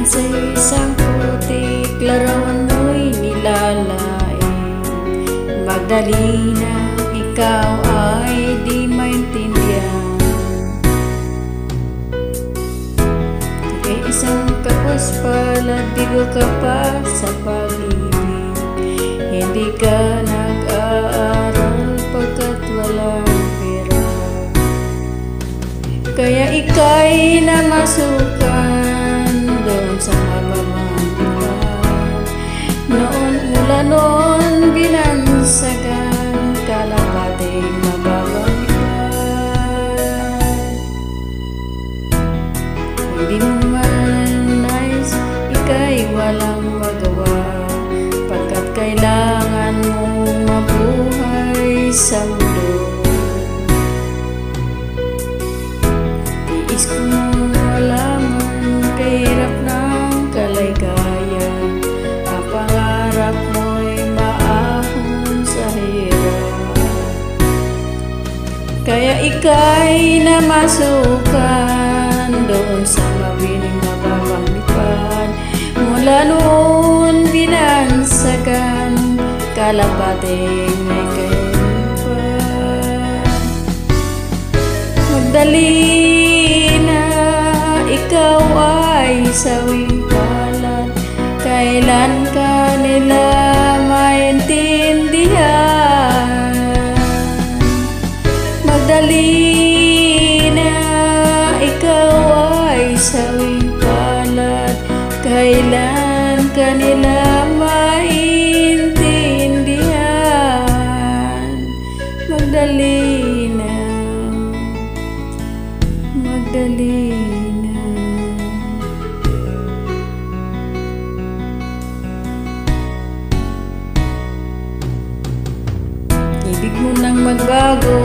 sa isang putik, larawan mo'y nilalain. Magdalena, ikaw ay di maintindihan. Kay isang kapos pala, bigo ka pa sa pag-ibig. Hindi ka nag-aaral pagkat walang pera. Kaya ika'y namasukan doon sa mababanggitan. Mula noon binansagan, kalapating mababanggitan. Hindi mo man nais, ika'y walang magawa, pagkat kailangan mong mabuhay sa mundo. Tiis kong malaman, kahirap ng kalaygayan. Ang pangarap mo'y maahon sa hirap. Kaya ika'y namasukan doon sa mabining mababanggitan. Mula noon binansagan, kalapating may kailan. Magdalena, ikaw ay sawing palad. Kailan ka nila maintindihan? Magdalena, ikaw ay sawing palad. Kailan ka nila maintindihan? Magdalena, Magdalena. Ibig mo nang magbago,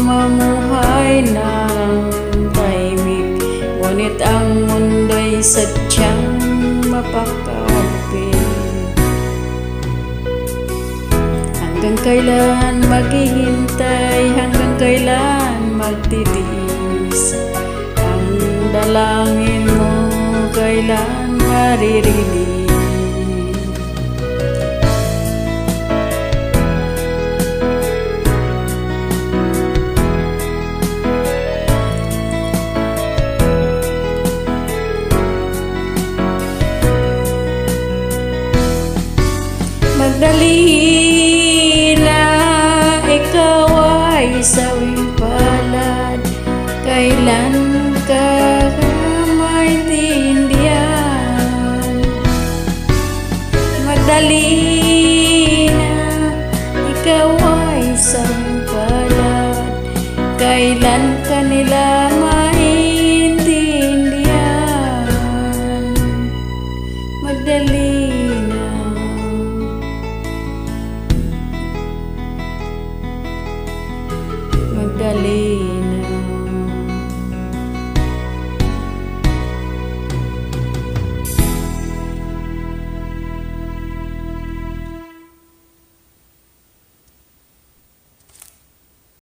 mamuhay ng tahimik. Ngunit ang mundo'y sadyang mapakapit. Hanggang kailan maghihintay, hanggang kailan magtitiis? Ang dalangin mo kailan maririnig? Magdalena, ikaw ay sawing palad. Kailan ka maintindihan? Magdalena, ikaw ay sawing palad. Kailan ka nila